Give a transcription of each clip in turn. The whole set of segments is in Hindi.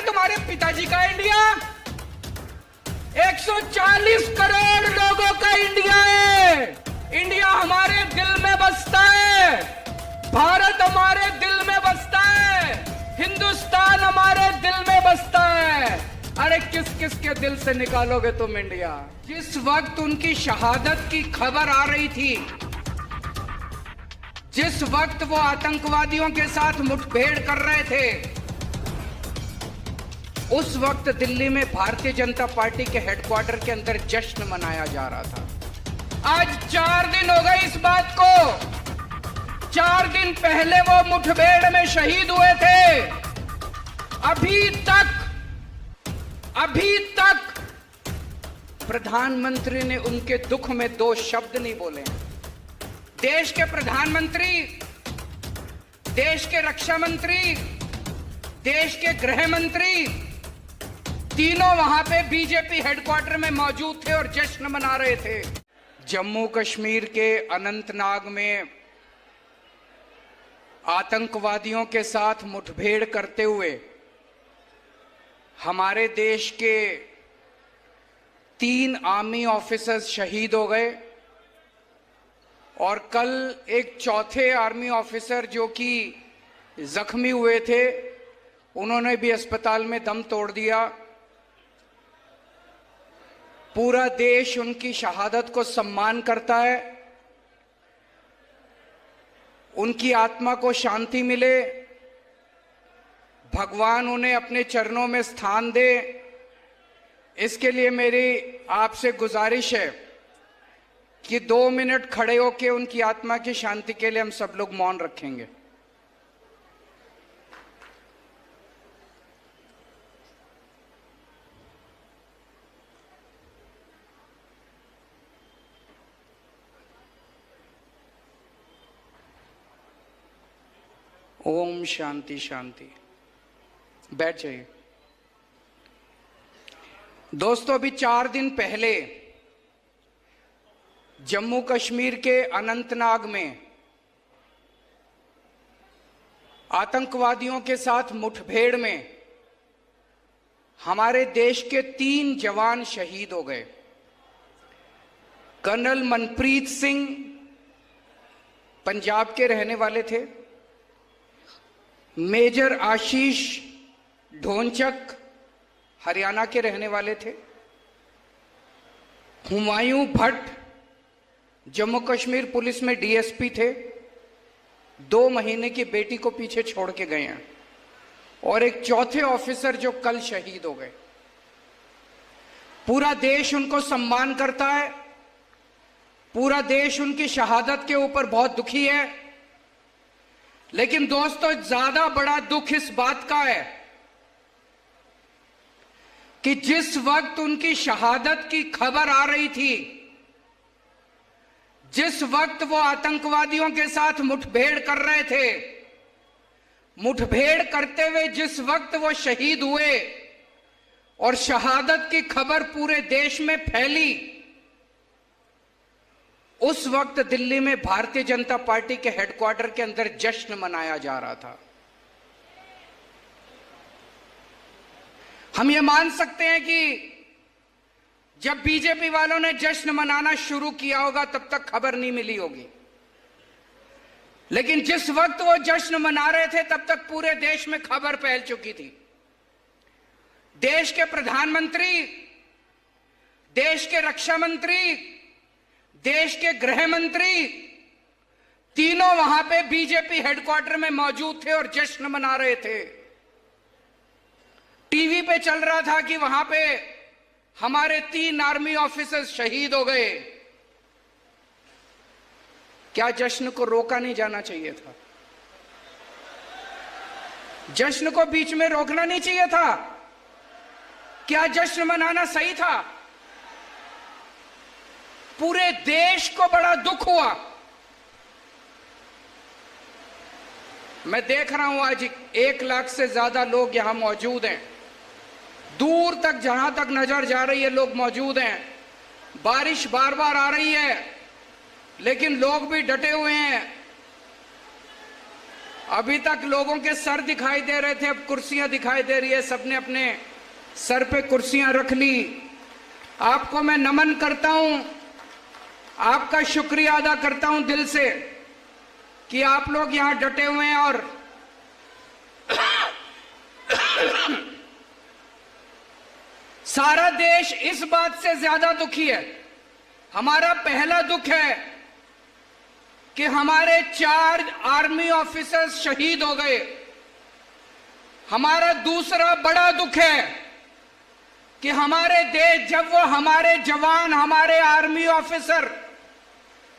है तुम्हारे पिताजी का इंडिया? 140 करोड़ लोगों का इंडिया है। इंडिया हमारे दिल में बसता है, भारत हमारे दिल में बसता है, हिंदुस्तान हमारे दिल में बसता है। अरे किस किस के दिल से निकालोगे तुम इंडिया? जिस वक्त उनकी शहादत की खबर आ रही थी, जिस वक्त वो आतंकवादियों के साथ मुठभेड़ कर रहे थे, उस वक्त दिल्ली में भारतीय जनता पार्टी के हेडक्वार्टर के अंदर जश्न मनाया जा रहा था। आज 4 दिन हो गए इस बात को। 4 दिन पहले वो मुठभेड़ में शहीद हुए थे। अभी तक प्रधानमंत्री ने उनके दुख में 2 शब्द नहीं बोले। देश के प्रधानमंत्री, देश के रक्षा मंत्री, देश के गृह मंत्री, तीनों वहां पे बीजेपी हेडक्वार्टर में मौजूद थे और जश्न मना रहे थे। जम्मू कश्मीर के अनंतनाग में आतंकवादियों के साथ मुठभेड़ करते हुए हमारे देश के 3 आर्मी ऑफिसर्स शहीद हो गए और कल एक चौथे आर्मी ऑफिसर जो कि जख्मी हुए थे, उन्होंने भी अस्पताल में दम तोड़ दिया। पूरा देश उनकी शहादत को सम्मान करता है। उनकी आत्मा को शांति मिले, भगवान उन्हें अपने चरणों में स्थान दे, इसके लिए मेरी आपसे गुजारिश है कि 2 मिनट खड़े होकर उनकी आत्मा की शांति के लिए हम सब लोग मौन रखेंगे। ओम शांति शांति। बैठ जाइए। दोस्तों, अभी 4 दिन पहले जम्मू कश्मीर के अनंतनाग में आतंकवादियों के साथ मुठभेड़ में हमारे देश के 3 जवान शहीद हो गए। कर्नल मनप्रीत सिंह पंजाब के रहने वाले थे, मेजर आशीष ढोंचक हरियाणा के रहने वाले थे, हुमायूं भट्ट जम्मू कश्मीर पुलिस में डीएसपी थे, 2 महीने की बेटी को पीछे छोड़ के गए हैं, और एक चौथे ऑफिसर जो कल शहीद हो गए। पूरा देश उनको सम्मान करता है, पूरा देश उनकी शहादत के ऊपर बहुत दुखी है। लेकिन दोस्तों, ज्यादा बड़ा दुख इस बात का है कि जिस वक्त उनकी शहादत की खबर आ रही थी, जिस वक्त वो आतंकवादियों के साथ मुठभेड़ कर रहे थे, मुठभेड़ करते हुए जिस वक्त वो शहीद हुए और शहादत की खबर पूरे देश में फैली, उस वक्त दिल्ली में भारतीय जनता पार्टी के हेडक्वार्टर के अंदर जश्न मनाया जा रहा था। हम ये मान सकते हैं कि जब बीजेपी वालों ने जश्न मनाना शुरू किया होगा तब तक खबर नहीं मिली होगी, लेकिन जिस वक्त वो जश्न मना रहे थे तब तक पूरे देश में खबर फैल चुकी थी। देश के प्रधानमंत्री, देश के रक्षा मंत्री, देश के गृह मंत्री, तीनों वहां पे बीजेपी हेडक्वार्टर में मौजूद थे और जश्न मना रहे थे। टीवी पे चल रहा था कि वहां पे हमारे 3 आर्मी ऑफिसर्स शहीद हो गए। क्या जश्न को रोका नहीं जाना चाहिए था? जश्न को बीच में रोकना नहीं चाहिए था? क्या जश्न मनाना सही था? पूरे देश को बड़ा दुख हुआ। मैं देख रहा हूं आज 1 लाख से ज्यादा लोग यहां मौजूद हैं। दूर तक, जहां तक नजर जा रही है, लोग मौजूद हैं। बारिश बार बार आ रही है, लेकिन लोग भी डटे हुए हैं। अभी तक लोगों के सर दिखाई दे रहे थे, अब कुर्सियां दिखाई दे रही है। सबने अपने सर पे कुर्सियां रख ली। आपको मैं नमन करता हूं, आपका शुक्रिया अदा करता हूं दिल से कि आप लोग यहां डटे हुए हैं। और सारा देश इस बात से ज्यादा दुखी है। हमारा पहला दुख है कि हमारे 4 आर्मी ऑफिसर्स शहीद हो गए। हमारा दूसरा बड़ा दुख है कि हमारे देश, जब वो हमारे जवान, हमारे आर्मी ऑफिसर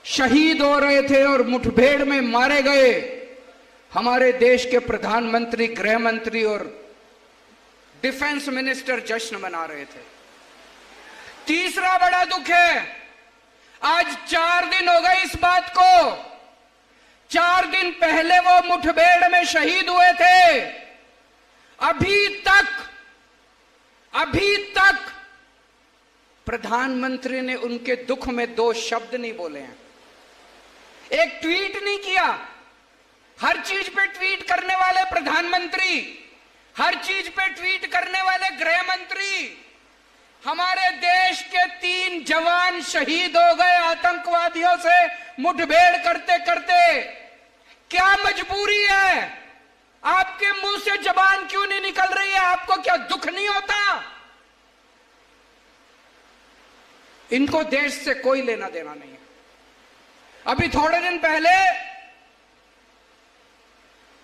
शहीद हो रहे थे और मुठभेड़ में मारे गए, हमारे देश के प्रधानमंत्री, गृह मंत्री और डिफेंस मिनिस्टर जश्न मना रहे थे। तीसरा बड़ा दुख है, आज 4 दिन हो गए इस बात को। 4 दिन पहले वो मुठभेड़ में शहीद हुए थे। अभी तक प्रधानमंत्री ने उनके दुख में 2 शब्द नहीं बोले हैं, एक ट्वीट नहीं किया। हर चीज पे ट्वीट करने वाले प्रधानमंत्री, हर चीज पे ट्वीट करने वाले गृह मंत्री। हमारे देश के 3 जवान शहीद हो गए आतंकवादियों से मुठभेड़ करते करते। क्या मजबूरी है? आपके मुंह से जबान क्यों नहीं निकल रही है? आपको क्या दुख नहीं होता? इनको देश से कोई लेना देना नहीं है। अभी थोड़े दिन पहले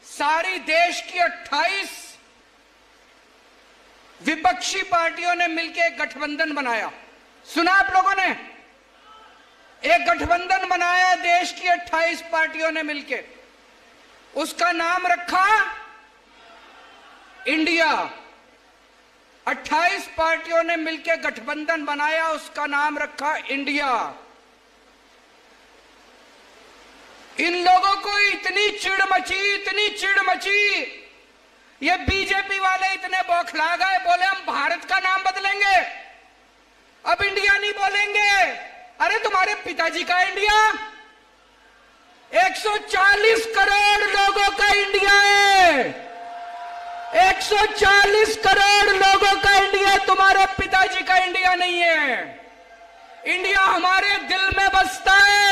सारी देश की 28 विपक्षी पार्टियों ने मिलकर एक गठबंधन बनाया। सुना आप लोगों ने? एक गठबंधन बनाया देश की 28 पार्टियों ने मिलकर। उसका नाम रखा इंडिया। 28 पार्टियों ने मिलकर गठबंधन बनाया, उसका नाम रखा इंडिया। इन लोगों को इतनी चिढ़ मची, ये बीजेपी वाले इतने बौखला गए, बोले हम भारत का नाम बदलेंगे, अब इंडिया नहीं बोलेंगे। अरे तुम्हारे पिताजी का इंडिया, 140 करोड़ लोगों का इंडिया है। 140 करोड़ लोगों का इंडिया, तुम्हारे पिताजी का इंडिया नहीं है। इंडिया हमारे दिल में बसता है।